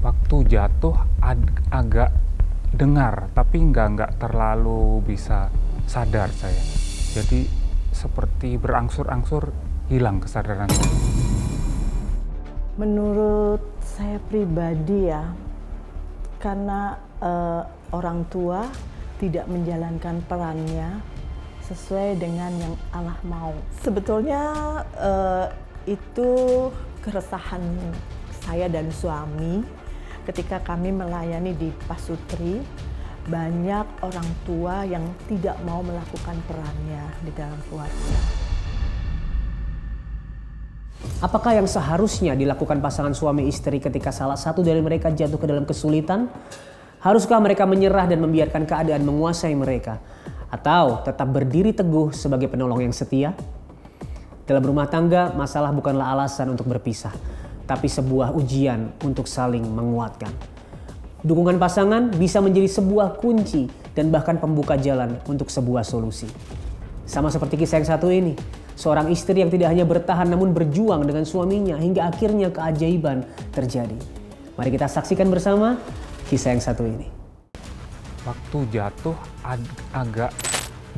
Waktu jatuh agak dengar, tapi nggak terlalu bisa sadar saya. Jadi seperti berangsur-angsur hilang kesadaran saya. Menurut saya pribadi ya, karena orang tua tidak menjalankan perannya sesuai dengan yang Allah mau. Sebetulnya itu keresahan saya dan suami ketika kami melayani di Pasutri. Banyak orang tua yang tidak mau melakukan perannya di dalam keluarga. Apakah yang seharusnya dilakukan pasangan suami istri ketika salah satu dari mereka jatuh ke dalam kesulitan? Haruskah mereka menyerah dan membiarkan keadaan menguasai mereka? Atau tetap berdiri teguh sebagai penolong yang setia? Dalam rumah tangga, masalah bukanlah alasan untuk berpisah, tapi sebuah ujian untuk saling menguatkan. Dukungan pasangan bisa menjadi sebuah kunci dan bahkan pembuka jalan untuk sebuah solusi. Sama seperti kisah yang satu ini, seorang istri yang tidak hanya bertahan namun berjuang dengan suaminya hingga akhirnya keajaiban terjadi. Mari kita saksikan bersama kisah yang satu ini. Waktu jatuh agak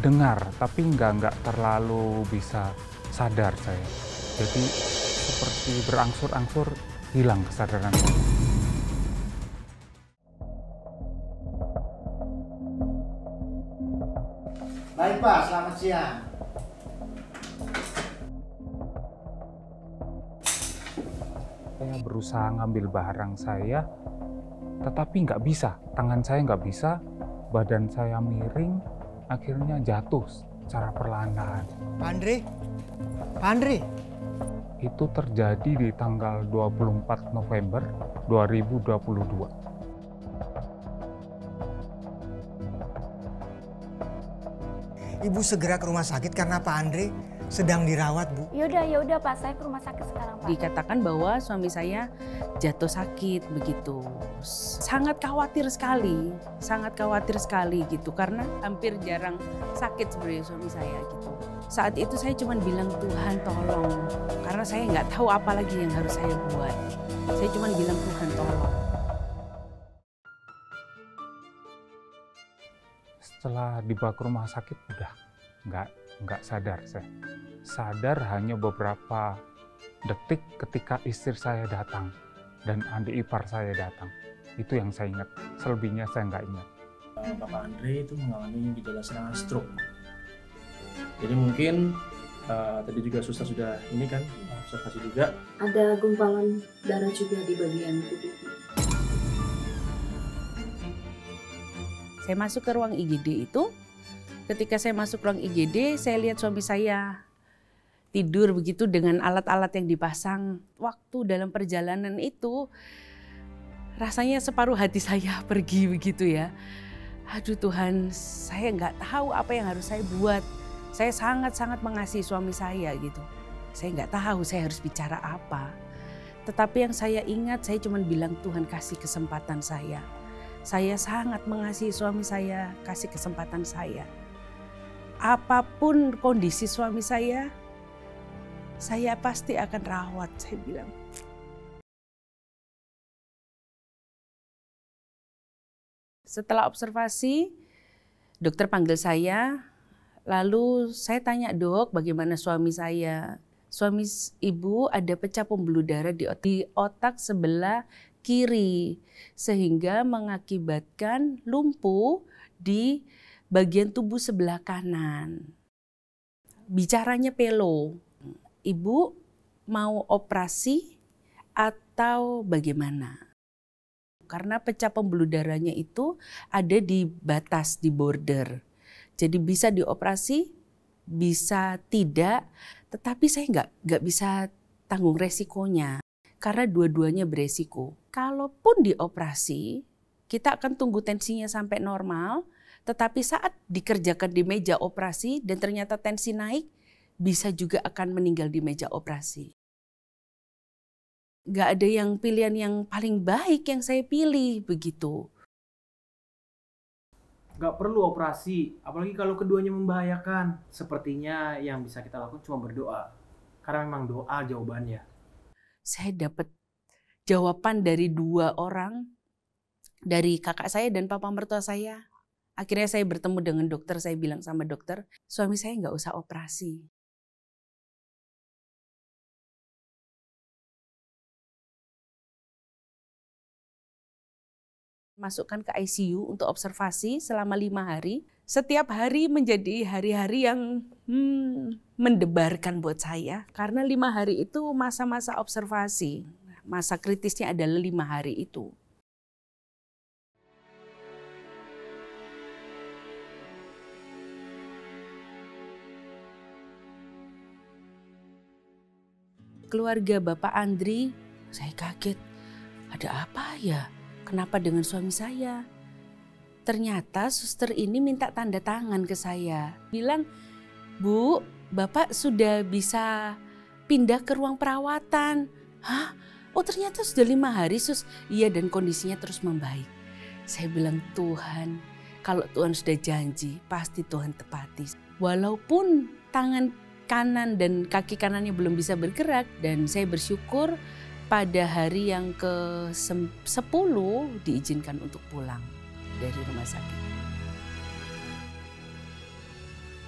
dengar, tapi nggak terlalu bisa sadar saya. Jadi seperti berangsur-angsur hilang kesadaran saya. Baik Pak, selamat siang. Saya berusaha ngambil barang saya, tetapi nggak bisa. Tangan saya nggak bisa, badan saya miring, akhirnya jatuh secara perlahan-lahan. Pak Andre? Pak Andre? Itu terjadi di tanggal 24 November 2022. Ibu segera ke rumah sakit karena Pak Andre sedang dirawat, Bu. Yaudah Pak, saya ke rumah sakit sekarang Pak. Dikatakan bahwa suami saya jatuh sakit begitu. Sangat khawatir sekali gitu karena hampir jarang sakit sebenarnya suami saya gitu. Saat itu saya cuma bilang Tuhan tolong, karena saya nggak tahu apa lagi yang harus saya buat. Saya cuma bilang Tuhan tolong. Setelah dibawa ke rumah sakit udah nggak sadar saya. Sadar hanya beberapa detik ketika istri saya datang dan adik ipar saya datang. Itu yang saya ingat. Selebihnya saya nggak ingat. Bapak Andre itu mengalami gejala serangan stroke. Jadi mungkin tadi juga suster sudah ini kan observasi juga. Ada gumpalan darah juga di bagian tubuh. Saya masuk ke ruang IGD itu, ketika saya masuk ruang IGD, saya lihat suami saya tidur begitu dengan alat-alat yang dipasang. Waktu dalam perjalanan itu, rasanya separuh hati saya pergi begitu ya. Aduh Tuhan, saya nggak tahu apa yang harus saya buat. Saya sangat-sangat mengasihi suami saya gitu. Saya nggak tahu saya harus bicara apa. Tetapi yang saya ingat, saya cuma bilang Tuhan kasih kesempatan saya. Saya sangat mengasihi suami saya, kasih kesempatan saya. Apapun kondisi suami saya pasti akan rawat, saya bilang. Setelah observasi, dokter panggil saya, lalu saya tanya, Dok, bagaimana suami saya? Suami ibu ada pecah pembuluh darah di otak sebelah kiri, sehingga mengakibatkan lumpuh di bagian tubuh sebelah kanan. Bicaranya pelo, Ibu mau operasi atau bagaimana? Karena pecah pembuluh darahnya itu ada di batas, di border. Jadi bisa dioperasi, bisa tidak, tetapi saya nggak bisa tanggung resikonya. Karena dua-duanya beresiko. Kalaupun dioperasi, kita akan tunggu tensinya sampai normal, tetapi saat dikerjakan di meja operasi dan ternyata tensi naik, bisa juga akan meninggal di meja operasi. Nggak ada yang pilihan yang paling baik yang saya pilih, begitu. Nggak perlu operasi, apalagi kalau keduanya membahayakan. Sepertinya yang bisa kita lakukan cuma berdoa. Karena memang doa jawabannya. Saya dapat jawaban dari dua orang, dari kakak saya dan papa mertua saya. Akhirnya saya bertemu dengan dokter, saya bilang sama dokter, suami saya nggak usah operasi. Masukkan ke ICU untuk observasi selama 5 hari. Setiap hari menjadi hari-hari yang mendebarkan buat saya. Karena 5 hari itu masa-masa observasi. Masa kritisnya adalah 5 hari itu. Keluarga Bapak Andri, saya kaget. Ada apa ya? Kenapa dengan suami saya? Ternyata suster ini minta tanda tangan ke saya. Bilang, Bu, Bapak sudah bisa pindah ke ruang perawatan. Hah? Oh ternyata sudah 5 hari sus. Iya, dan kondisinya terus membaik. Saya bilang, Tuhan, kalau Tuhan sudah janji, pasti Tuhan tepati. Walaupun tangan kanan dan kaki kanannya belum bisa bergerak, dan saya bersyukur pada hari yang ke-10 diizinkan untuk pulang dari rumah sakit.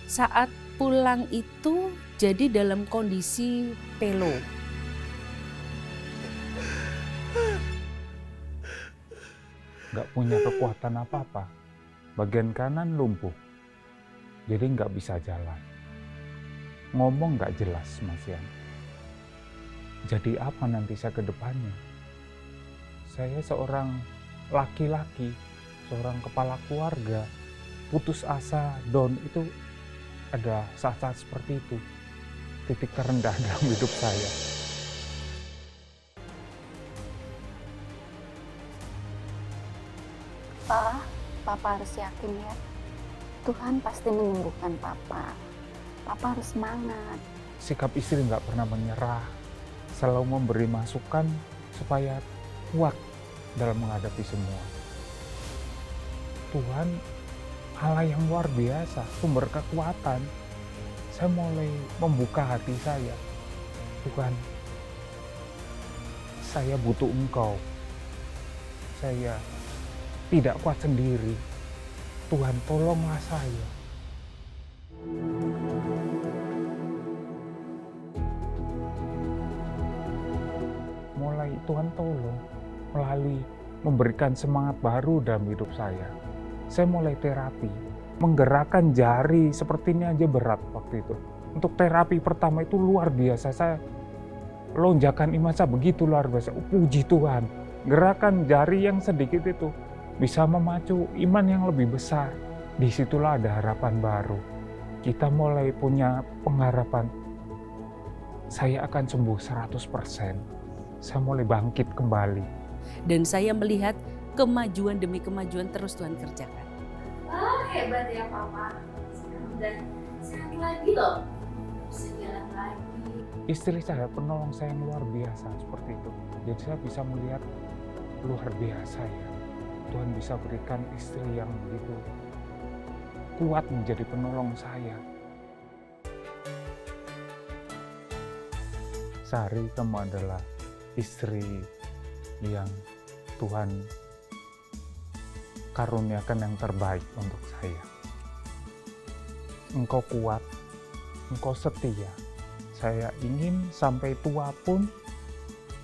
Saat pulang itu jadi dalam kondisi pelo. Nggak punya kekuatan apa-apa. Bagian kanan lumpuh, jadi nggak bisa jalan. Ngomong nggak jelas, Mas Yan. Jadi apa nanti saya ke depannya? Saya seorang laki-laki, seorang kepala keluarga, putus asa, down, itu ada saat-saat seperti itu. Titik terendah dalam hidup saya. Pak, Papa harus yakin ya. Tuhan pasti menyembuhkan Papa. Papa harus semangat. Sikap istri nggak pernah menyerah. Selalu memberi masukan supaya kuat dalam menghadapi semua. Tuhan Allah yang luar biasa, sumber kekuatan. Saya mulai membuka hati saya. Tuhan, saya butuh Engkau. Saya tidak kuat sendiri. Tuhan, tolonglah saya. Mulai Tuhan tolong melalui memberikan semangat baru dalam hidup saya. Saya mulai terapi, menggerakkan jari seperti ini aja berat waktu itu. Untuk terapi pertama itu luar biasa, saya lonjakan iman saya begitu luar biasa. Puji Tuhan, gerakan jari yang sedikit itu bisa memacu iman yang lebih besar. Disitulah ada harapan baru. Kita mulai punya pengharapan, saya akan sembuh 100%. Saya mulai bangkit kembali. Dan saya melihat kemajuan demi kemajuan terus Tuhan kerjakan. Wah, hebat ya Papa. Sekarang udah sehat lagi loh. Bisa jalan lagi. Istri saya, penolong saya yang luar biasa seperti itu. Jadi saya bisa melihat luar biasa ya. Tuhan bisa berikan istri yang begitu kuat menjadi penolong saya. Sari, kamu adalah istri yang Tuhan karuniakan yang terbaik untuk saya. Engkau kuat, engkau setia. Saya ingin sampai tua pun,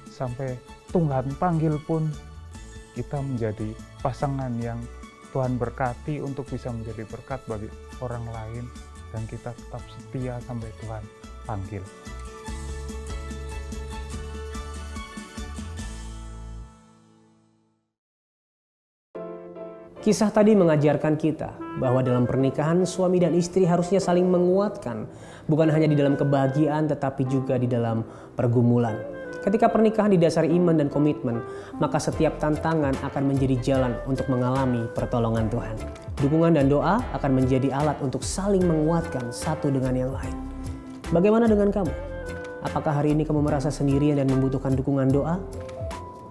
sampai Tuhan panggil pun, kita menjadi pasangan yang Tuhan berkati untuk bisa menjadi berkat bagi orang lain, dan kita tetap setia sampai Tuhan panggil. Kisah tadi mengajarkan kita bahwa dalam pernikahan suami dan istri harusnya saling menguatkan, bukan hanya di dalam kebahagiaan tetapi juga di dalam pergumulan. Ketika pernikahan didasari iman dan komitmen, maka setiap tantangan akan menjadi jalan untuk mengalami pertolongan Tuhan. Dukungan dan doa akan menjadi alat untuk saling menguatkan satu dengan yang lain. Bagaimana dengan kamu? Apakah hari ini kamu merasa sendirian dan membutuhkan dukungan doa?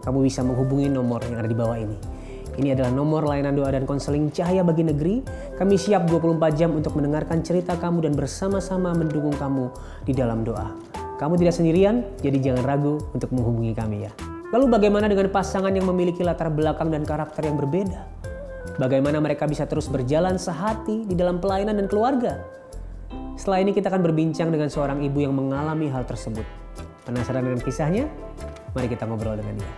Kamu bisa menghubungi nomor yang ada di bawah ini. Ini adalah nomor layanan doa dan konseling Cahaya Bagi Negeri. Kami siap 24 jam untuk mendengarkan cerita kamu dan bersama-sama mendukung kamu di dalam doa. Kamu tidak sendirian, jadi jangan ragu untuk menghubungi kami ya. Lalu bagaimana dengan pasangan yang memiliki latar belakang dan karakter yang berbeda? Bagaimana mereka bisa terus berjalan sehati di dalam pelayanan dan keluarga? Setelah ini kita akan berbincang dengan seorang ibu yang mengalami hal tersebut. Penasaran dengan kisahnya? Mari kita ngobrol dengan dia.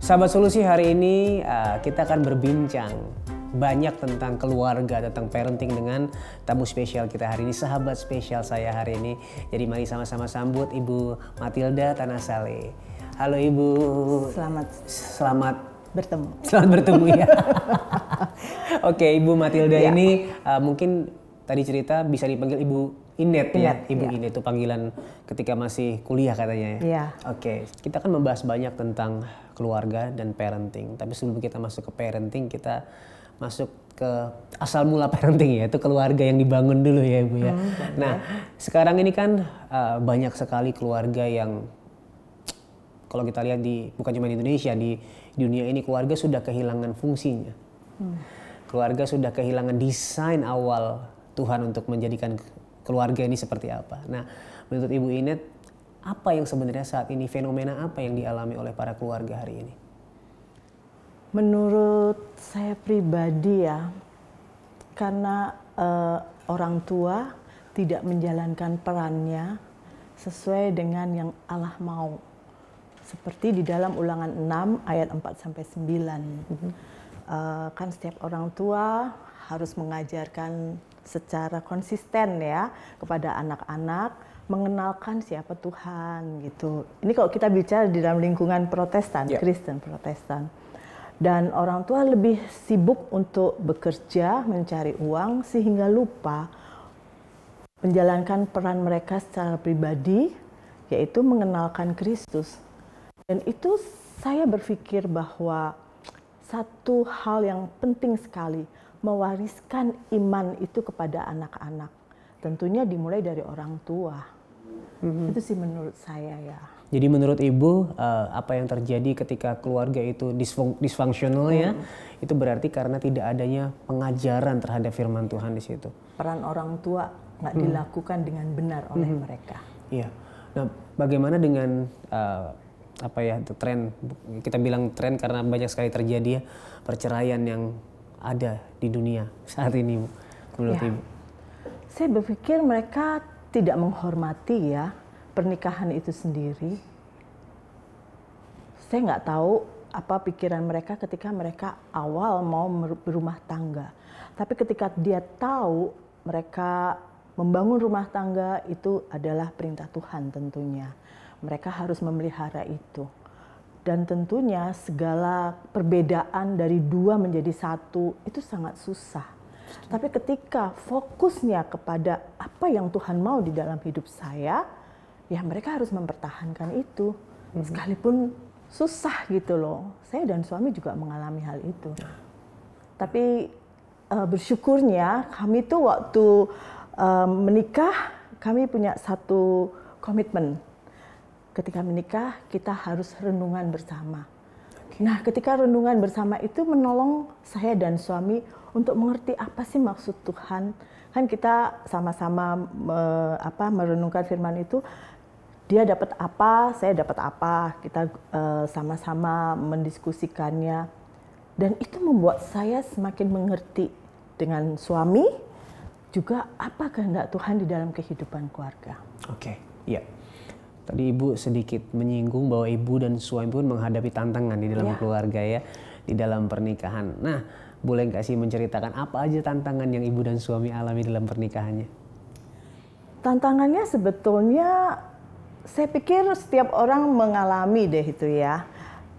Sahabat Solusi, hari ini kita akan berbincang banyak tentang keluarga, tentang parenting dengan tamu spesial kita hari ini, sahabat spesial saya hari ini. Jadi mari sama-sama sambut Ibu Matilda Tanasale. Halo Ibu. Selamat bertemu ya. Oke, Ibu Matilda ini mungkin tadi cerita bisa dipanggil Ibu Inet ya. Ibu Inet itu panggilan ketika masih kuliah katanya ya. Iya. Oke, kita akan membahas banyak tentang keluarga dan parenting. Tapi sebelum kita masuk ke parenting, kita masuk ke asal mula parenting, yaitu keluarga yang dibangun dulu ya Ibu ya. Nah, sekarang ini kan banyak sekali keluarga yang kalau kita lihat bukan cuma di Indonesia, di dunia ini keluarga sudah kehilangan fungsinya. Keluarga sudah kehilangan desain awal Tuhan untuk menjadikan keluarga ini seperti apa. Nah, menurut Ibu Inet, apa yang sebenarnya saat ini, fenomena apa yang dialami oleh para keluarga hari ini? Menurut saya pribadi ya, karena orang tua tidak menjalankan perannya sesuai dengan yang Allah mau. Seperti di dalam Ulangan 6 ayat 4-9. Kan setiap orang tua harus mengajarkan secara konsisten ya kepada anak-anak, mengenalkan siapa Tuhan gitu. Ini kalau kita bicara di dalam lingkungan Protestan, Kristen Protestan. Dan orang tua lebih sibuk untuk bekerja, mencari uang, sehingga lupa menjalankan peran mereka secara pribadi, yaitu mengenalkan Kristus. Dan itu saya berpikir bahwa satu hal yang penting sekali, mewariskan iman itu kepada anak-anak. Tentunya dimulai dari orang tua. Itu sih menurut saya ya. Jadi menurut Ibu, apa yang terjadi ketika keluarga itu dysfunctional ya, itu berarti karena tidak adanya pengajaran terhadap firman Tuhan di situ. Peran orang tua nggak dilakukan dengan benar oleh mereka. Iya. Nah, bagaimana dengan tren, kita bilang tren karena banyak sekali terjadi ya, perceraian yang ada di dunia saat ini, menurut Ibu? Saya berpikir mereka tidak menghormati ya pernikahan itu sendiri. Saya nggak tahu apa pikiran mereka ketika mereka awal mau berumah tangga. Tapi ketika dia tahu mereka membangun rumah tangga itu adalah perintah Tuhan tentunya. Mereka harus memelihara itu. Dan tentunya segala perbedaan dari dua menjadi satu itu sangat susah. Tapi ketika fokusnya kepada apa yang Tuhan mau di dalam hidup saya, ya mereka harus mempertahankan itu. Sekalipun susah gitu loh. Saya dan suami juga mengalami hal itu. Tapi bersyukurnya kami tuh waktu menikah, kami punya satu komitmen. Ketika menikah kita harus renungan bersama. Nah ketika renungan bersama itu menolong saya dan suami untuk mengerti apa sih maksud Tuhan. Kan kita sama-sama merenungkan firman itu. Dia dapat apa, saya dapat apa, kita sama-sama mendiskusikannya. Dan itu membuat saya semakin mengerti dengan suami, juga apa kehendak Tuhan di dalam kehidupan keluarga. Oke, iya. Tadi Ibu sedikit menyinggung bahwa Ibu dan suami pun menghadapi tantangan di dalam keluarga ya, di dalam pernikahan. Nah, boleh nggak sih menceritakan apa aja tantangan yang Ibu dan suami alami dalam pernikahannya? Tantangannya sebetulnya saya pikir setiap orang mengalami deh itu ya.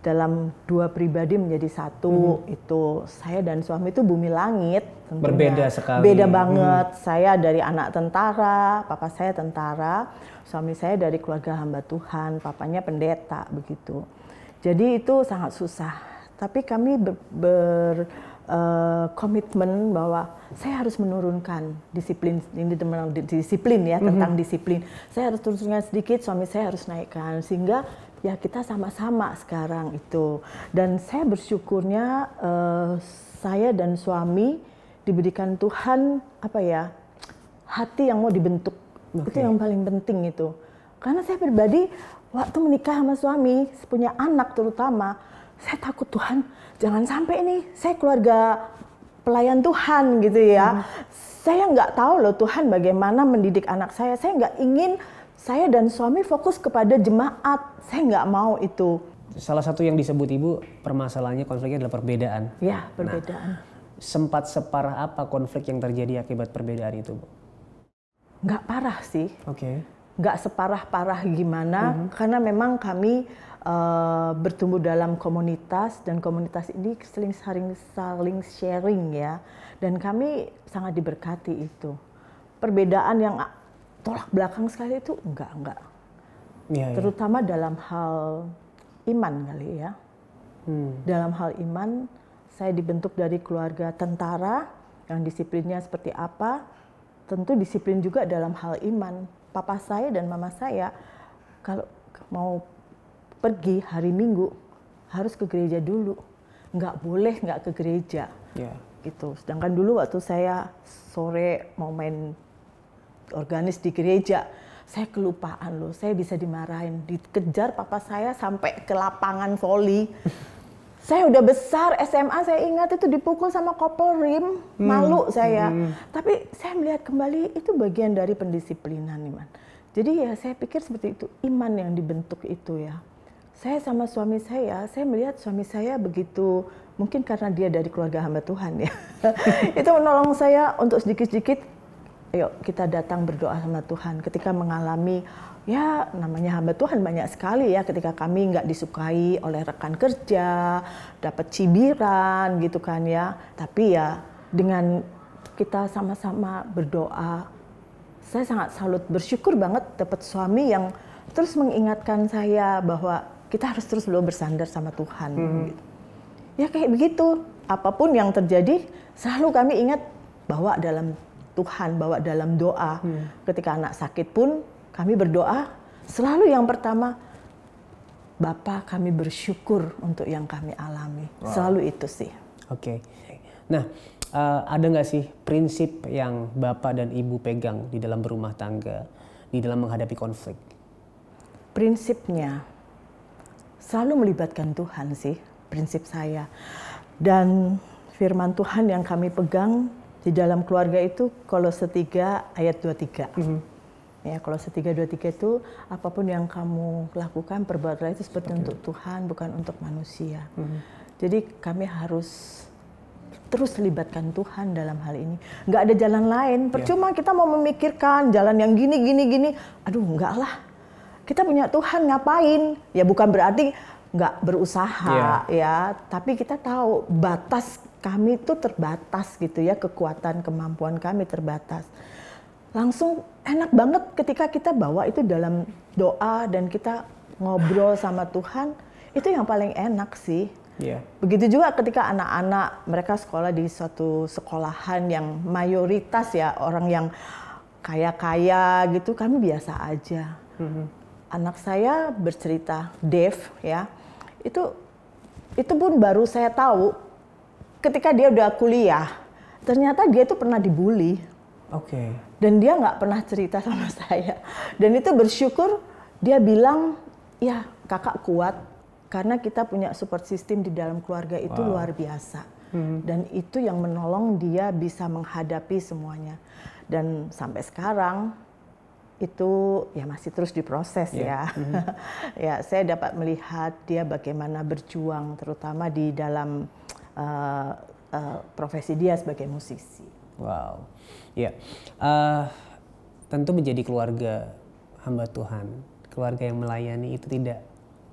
Dalam dua pribadi menjadi satu, itu saya dan suami itu bumi langit tentunya. Berbeda sekali. Beda banget. Saya dari anak tentara, papa saya tentara, suami saya dari keluarga hamba Tuhan, papanya pendeta begitu. Jadi itu sangat susah. Tapi kami komitmen bahwa saya harus menurunkan disiplin, ini disiplin ya, tentang disiplin. Saya harus turunkan sedikit, suami saya harus naikkan, sehingga ya kita sama-sama sekarang itu. Dan saya bersyukurnya saya dan suami diberikan Tuhan hati yang mau dibentuk. Itu yang paling penting itu. Karena saya pribadi waktu menikah sama suami, punya anak terutama, saya takut Tuhan, jangan sampai nih saya keluarga pelayan Tuhan gitu ya. Saya nggak tahu loh Tuhan bagaimana mendidik anak saya nggak ingin saya dan suami fokus kepada jemaat, saya nggak mau itu. Salah satu yang disebut Ibu permasalahannya konfliknya adalah perbedaan. Ya, perbedaan. Sempat separah apa konflik yang terjadi akibat perbedaan itu, Bu? Nggak parah sih. Oke. Nggak separah-parah gimana, karena memang kami bertumbuh dalam komunitas, dan komunitas ini saling sharing ya, dan kami sangat diberkati itu. Perbedaan yang tolak belakang sekali itu enggak. Ya, Terutama dalam hal iman kali ya. Dalam hal iman, saya dibentuk dari keluarga tentara yang disiplinnya seperti apa, tentu disiplin juga dalam hal iman. Papa saya dan mama saya kalau mau pergi hari Minggu harus ke gereja dulu, nggak boleh nggak ke gereja. Gitu. Sedangkan dulu waktu saya sore mau main organis di gereja, saya kelupaan loh, saya bisa dimarahin, dikejar papa saya sampai ke lapangan voli. Saya udah besar, SMA saya ingat itu dipukul sama Kopelrim, malu saya. Tapi saya melihat kembali itu bagian dari pendisiplinan, iman. Jadi ya saya pikir seperti itu, iman yang dibentuk itu ya. Saya sama suami saya melihat suami saya begitu, mungkin karena dia dari keluarga hamba Tuhan ya. Itu menolong saya untuk sedikit-sedikit, ayo kita datang berdoa sama Tuhan. Ketika mengalami, ya namanya hamba Tuhan banyak sekali ya, ketika kami nggak disukai oleh rekan kerja, dapat cibiran gitu kan ya. Tapi ya dengan kita sama-sama berdoa, saya sangat salut, bersyukur banget dapat suami yang terus mengingatkan saya bahwa kita harus terus bersandar sama Tuhan. Gitu. Ya kayak begitu, apapun yang terjadi selalu kami ingat bahwa dalam Tuhan, bawa dalam doa. Ketika anak sakit pun kami berdoa, selalu yang pertama, Bapa kami bersyukur untuk yang kami alami. Selalu itu sih. Oke. Nah, ada nggak sih prinsip yang Bapak dan Ibu pegang di dalam berumah tangga, di dalam menghadapi konflik? Prinsipnya, selalu melibatkan Tuhan sih, prinsip saya. Dan firman Tuhan yang kami pegang di dalam keluarga itu Kolose 3 ayat 23. Ya, Kolose 3:23 itu apapun yang kamu lakukan perbuatlah itu seperti untuk Tuhan, bukan untuk manusia. Jadi kami harus terus libatkan Tuhan dalam hal ini. Nggak ada jalan lain. Percuma kita mau memikirkan jalan yang gini. Aduh, enggak lah. Kita punya Tuhan, ngapain? Ya bukan berarti nggak berusaha ya, tapi kita tahu batas kami itu terbatas gitu ya, kekuatan kemampuan kami terbatas. Langsung enak banget ketika kita bawa itu dalam doa dan kita ngobrol sama Tuhan, itu yang paling enak sih. Begitu juga ketika anak-anak mereka sekolah di suatu sekolahan yang mayoritas ya orang yang kaya-kaya gitu, kami biasa aja. Anak saya bercerita, Dev ya, itu pun baru saya tahu ketika dia udah kuliah, ternyata dia itu pernah dibully. Dan dia nggak pernah cerita sama saya. Dan itu bersyukur dia bilang, ya kakak kuat karena kita punya support system di dalam keluarga itu luar biasa. Dan itu yang menolong dia bisa menghadapi semuanya. Dan sampai sekarang itu ya masih terus diproses ya. Ya, saya dapat melihat dia bagaimana berjuang terutama di dalam profesi dia sebagai musisi. Wow, ya, tentu menjadi keluarga hamba Tuhan, keluarga yang melayani itu tidak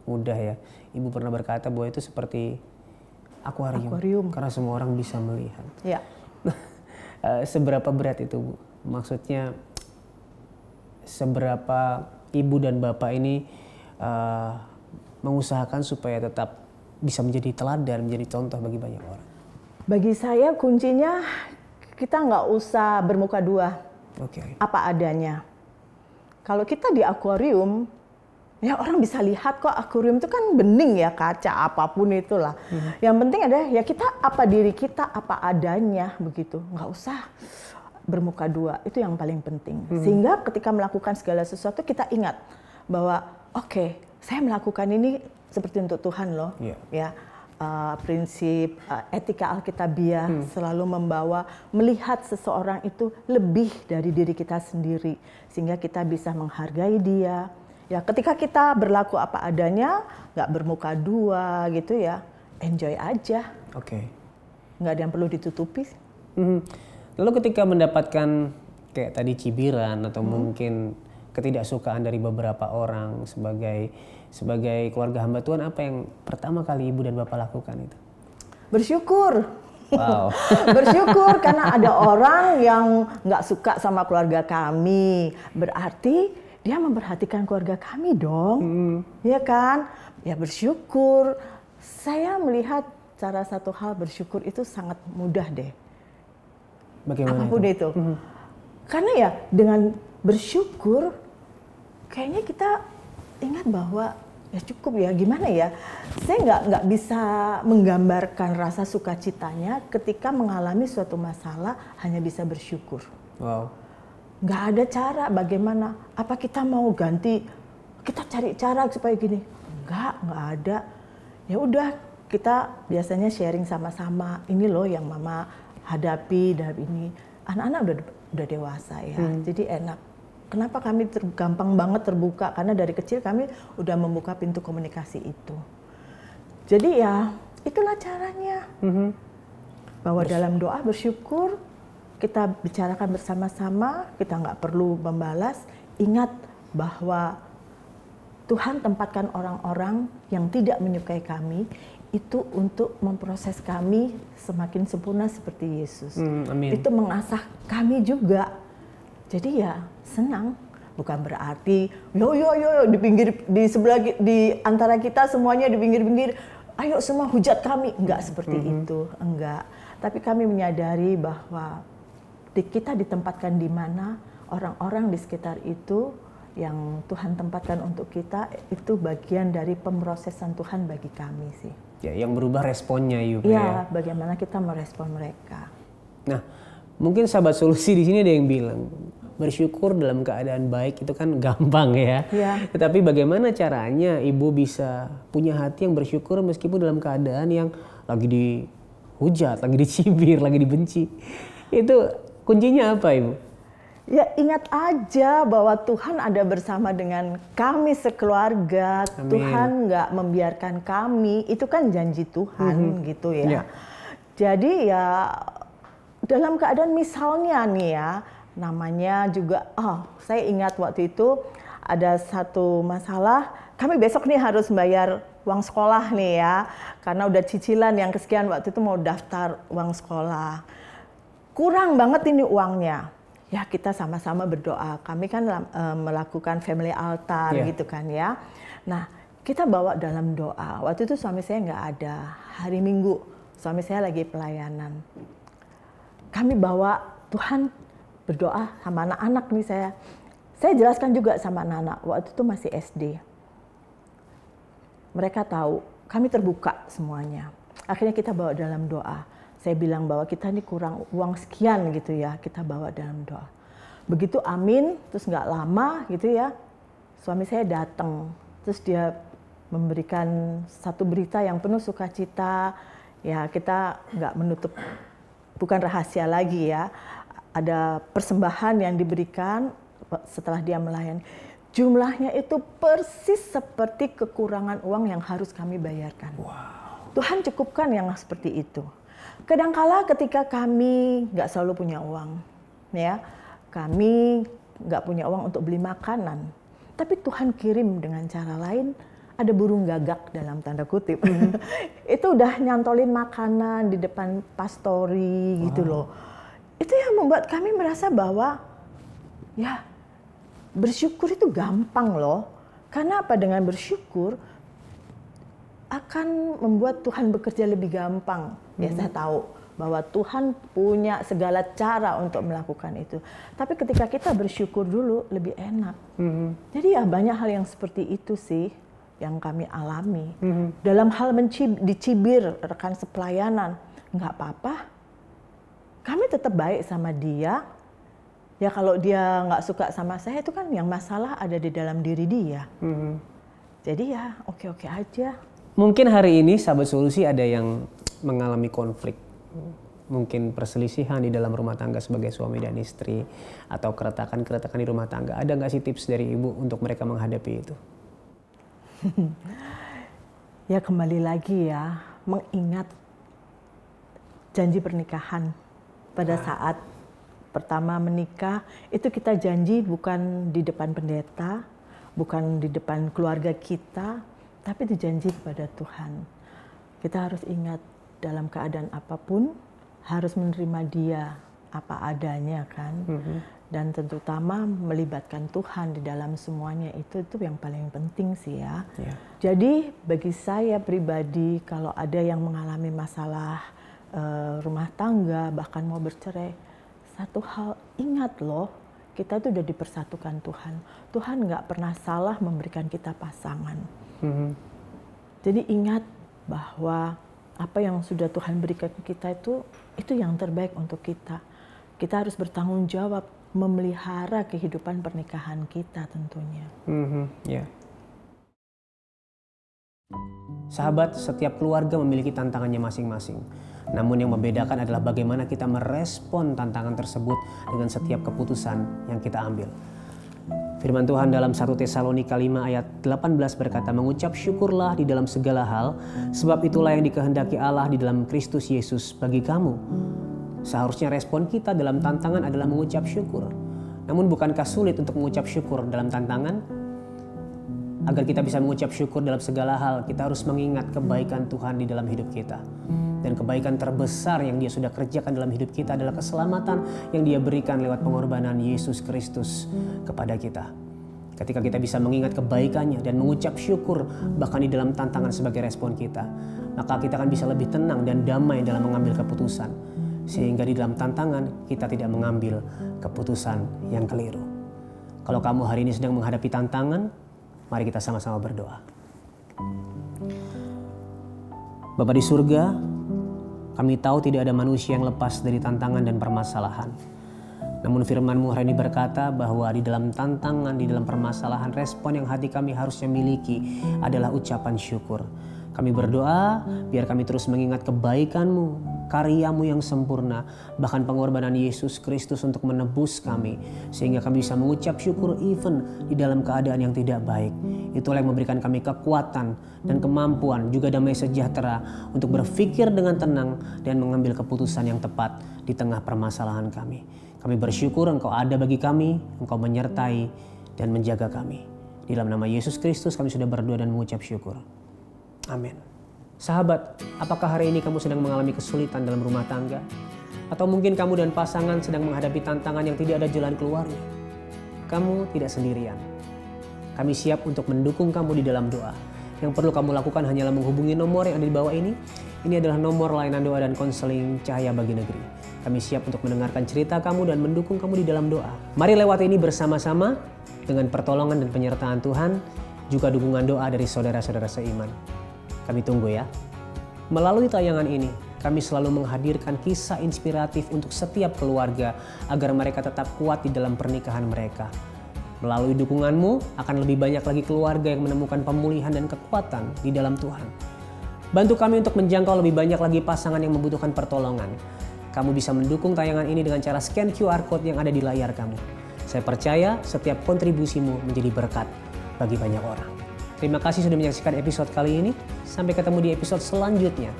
mudah ya. Ibu pernah berkata bahwa itu seperti akuarium. Karena semua orang bisa melihat. Ya. Seberapa berat itu, Bu? Maksudnya seberapa Ibu dan Bapak ini mengusahakan supaya tetap bisa menjadi teladan, menjadi contoh bagi banyak orang? Bagi saya kuncinya kita nggak usah bermuka dua, apa adanya. Kalau kita di akuarium, ya orang bisa lihat kok akuarium itu kan bening ya, kaca apapun itulah. Yang penting adalah ya kita apa diri kita apa adanya begitu, nggak usah bermuka dua, itu yang paling penting. Sehingga ketika melakukan segala sesuatu kita ingat bahwa oke, saya melakukan ini seperti untuk Tuhan loh. Ya, prinsip etika Alkitabiah selalu membawa melihat seseorang itu lebih dari diri kita sendiri, sehingga kita bisa menghargai dia. Ya, ketika kita berlaku apa adanya, nggak bermuka dua gitu ya, enjoy aja. Nggak ada yang perlu ditutupi. Lalu ketika mendapatkan kayak tadi cibiran atau mungkin ketidaksukaan dari beberapa orang sebagai keluarga hamba Tuhan, apa yang pertama kali Ibu dan Bapak lakukan itu? Bersyukur. Wow. Bersyukur karena ada orang yang nggak suka sama keluarga kami. Berarti dia memperhatikan keluarga kami dong. Ya kan? Ya bersyukur. Saya melihat cara satu hal bersyukur itu sangat mudah deh. Bagaimana apapun itu? Karena ya dengan bersyukur kayaknya kita ingat bahwa ya cukup ya, gimana ya, saya nggak bisa menggambarkan rasa sukacitanya ketika mengalami suatu masalah hanya bisa bersyukur. Wow. Nggak ada cara bagaimana, apa kita mau ganti, kita cari cara supaya gini, nggak ada. Ya udah, kita biasanya sharing sama-sama, ini loh yang mama hadapi dan ini. Anak-anak udah dewasa ya, jadi enak. Kenapa kami gampang banget terbuka? Karena dari kecil kami udah membuka pintu komunikasi itu. Jadi ya itulah caranya. Bahwa dalam doa bersyukur, kita bicarakan bersama-sama, kita nggak perlu membalas. Ingat bahwa Tuhan tempatkan orang-orang yang tidak menyukai kami itu untuk memproses kami semakin sempurna seperti Yesus. Amin. Itu mengasah kami juga. Jadi ya senang, bukan berarti yo di pinggir, di sebelah, di antara kita semuanya di pinggir-pinggir, ayo semua hujat kami, enggak seperti itu, enggak. Tapi kami menyadari bahwa kita ditempatkan di mana, orang-orang di sekitar itu yang Tuhan tempatkan untuk kita itu bagian dari pemrosesan Tuhan bagi kami sih. Ya, yang berubah responnya Ibu ya. Bagaimana kita merespon mereka. Nah, mungkin sahabat solusi di sini ada yang bilang bersyukur dalam keadaan baik itu kan gampang ya. Tetapi bagaimana caranya Ibu bisa punya hati yang bersyukur meskipun dalam keadaan yang lagi dihujat, lagi dicibir, lagi dibenci. Itu kuncinya apa Ibu? Ya ingat aja bahwa Tuhan ada bersama dengan kami sekeluarga. Amin. Tuhan nggak membiarkan kami, itu kan janji Tuhan gitu ya. Jadi ya dalam keadaan misalnya nih ya, namanya juga, saya ingat waktu itu ada satu masalah, kami besok nih harus bayar uang sekolah nih ya, karena udah cicilan yang kesekian waktu itu mau daftar uang sekolah. Kurang banget ini uangnya. Ya kita sama-sama berdoa, kami kan melakukan family altar gitu kan ya. Nah kita bawa dalam doa, waktu itu suami saya nggak ada, hari Minggu suami saya lagi pelayanan. Kami bawa, Tuhan berdoa sama anak-anak nih saya jelaskan juga sama anak-anak, waktu itu masih SD. Mereka tahu, kami terbuka semuanya. Akhirnya kita bawa dalam doa. Saya bilang bahwa kita ini kurang uang sekian gitu ya, kita bawa dalam doa. Begitu amin, terus nggak lama gitu ya, suami saya datang. Terus dia memberikan satu berita yang penuh sukacita. Ya kita nggak menutup, bukan rahasia lagi ya. Ada persembahan yang diberikan setelah dia melayani. Jumlahnya itu persis seperti kekurangan uang yang harus kami bayarkan. Wow. Tuhan cukupkan yang seperti itu. Kadangkala ketika kami nggak selalu punya uang, ya, kami nggak punya uang untuk beli makanan, tapi Tuhan kirim dengan cara lain, ada burung gagak dalam tanda kutip, itu udah nyantolin makanan di depan pastori gitu loh. Itu yang membuat kami merasa bahwa, ya bersyukur itu gampang loh, karena apa, dengan bersyukur akan membuat Tuhan bekerja lebih gampang. Ya saya tahu bahwa Tuhan punya segala cara untuk melakukan itu. Tapi ketika kita bersyukur dulu lebih enak. Jadi ya banyak hal yang seperti itu sih yang kami alami. Dalam hal dicibir rekan sepelayanan, nggak apa-apa. Kami tetap baik sama dia. Ya kalau dia nggak suka sama saya itu kan yang masalah ada di dalam diri dia. Jadi ya oke-oke aja. Mungkin hari ini sahabat solusi ada yang mengalami konflik. Mungkin perselisihan di dalam rumah tangga sebagai suami dan istri. Atau keretakan-keretakan di rumah tangga. Ada nggak sih tips dari Ibu untuk mereka menghadapi itu? Ya kembali lagi ya, mengingat janji pernikahan. Pada saat pertama menikah, itu kita janji bukan di depan pendeta, bukan di depan keluarga kita, tapi dijanji kepada Tuhan. Kita harus ingat dalam keadaan apapun, harus menerima Dia apa adanya kan. Dan terutama melibatkan Tuhan di dalam semuanya itu yang paling penting sih ya. Jadi bagi saya pribadi, kalau ada yang mengalami masalah rumah tangga, bahkan mau bercerai, satu hal ingat loh, kita itu udah dipersatukan Tuhan. Tuhan nggak pernah salah memberikan kita pasangan. Jadi ingat bahwa apa yang sudah Tuhan berikan kita itu yang terbaik untuk kita. Kita harus bertanggung jawab memelihara kehidupan pernikahan kita tentunya. Sahabat, setiap keluarga memiliki tantangannya masing-masing. Namun yang membedakan adalah bagaimana kita merespon tantangan tersebut dengan setiap keputusan yang kita ambil. Firman Tuhan dalam 1 Tesalonika 5 ayat 18 berkata, mengucap syukurlah di dalam segala hal, sebab itulah yang dikehendaki Allah di dalam Kristus Yesus bagi kamu. Seharusnya respon kita dalam tantangan adalah mengucap syukur. Namun bukankah sulit untuk mengucap syukur dalam tantangan? Agar kita bisa mengucap syukur dalam segala hal, kita harus mengingat kebaikan Tuhan di dalam hidup kita. Dan kebaikan terbesar yang Dia sudah kerjakan dalam hidup kita adalah keselamatan yang Dia berikan lewat pengorbanan Yesus Kristus kepada kita. Ketika kita bisa mengingat kebaikannya dan mengucap syukur bahkan di dalam tantangan sebagai respon kita, maka kita akan bisa lebih tenang dan damai dalam mengambil keputusan. Sehingga di dalam tantangan kita tidak mengambil keputusan yang keliru. Kalau kamu hari ini sedang menghadapi tantangan, mari kita sama-sama berdoa. Bapa di surga, kami tahu tidak ada manusia yang lepas dari tantangan dan permasalahan. Namun firman-Mu hari ini berkata bahwa di dalam tantangan, di dalam permasalahan, respon yang hati kami harusnya miliki adalah ucapan syukur. Kami berdoa biar kami terus mengingat kebaikan-Mu, karya-Mu yang sempurna, bahkan pengorbanan Yesus Kristus untuk menebus kami, sehingga kami bisa mengucap syukur even di dalam keadaan yang tidak baik. Itulah yang memberikan kami kekuatan dan kemampuan, juga damai sejahtera untuk berpikir dengan tenang dan mengambil keputusan yang tepat di tengah permasalahan kami. Kami bersyukur Engkau ada bagi kami, Engkau menyertai dan menjaga kami. Di dalam nama Yesus Kristus kami sudah berdoa dan mengucap syukur. Amin. Sahabat, apakah hari ini kamu sedang mengalami kesulitan dalam rumah tangga? Atau mungkin kamu dan pasangan sedang menghadapi tantangan yang tidak ada jalan keluarnya? Kamu tidak sendirian. Kami siap untuk mendukung kamu di dalam doa. Yang perlu kamu lakukan hanyalah menghubungi nomor yang ada di bawah ini. Ini adalah nomor layanan doa dan konseling Cahaya Bagi Negeri. Kami siap untuk mendengarkan cerita kamu dan mendukung kamu di dalam doa. Mari lewat ini bersama-sama dengan pertolongan dan penyertaan Tuhan, juga dukungan doa dari saudara-saudara seiman. Kami tunggu ya. Melalui tayangan ini, kami selalu menghadirkan kisah inspiratif untuk setiap keluarga agar mereka tetap kuat di dalam pernikahan mereka. Melalui dukunganmu, akan lebih banyak lagi keluarga yang menemukan pemulihan dan kekuatan di dalam Tuhan. Bantu kami untuk menjangkau lebih banyak lagi pasangan yang membutuhkan pertolongan. Kamu bisa mendukung tayangan ini dengan cara scan QR Code yang ada di layar kamu. Saya percaya setiap kontribusimu menjadi berkat bagi banyak orang. Terima kasih sudah menyaksikan episode kali ini. Sampai ketemu di episode selanjutnya.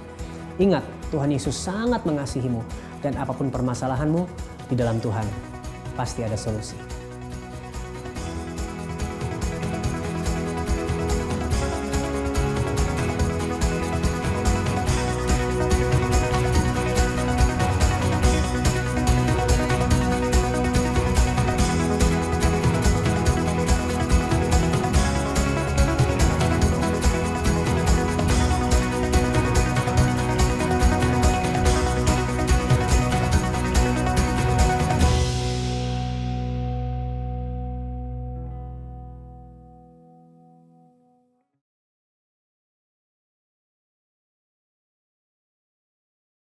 Ingat, Tuhan Yesus sangat mengasihimu. Dan apapun permasalahanmu, di dalam Tuhan pasti ada solusi.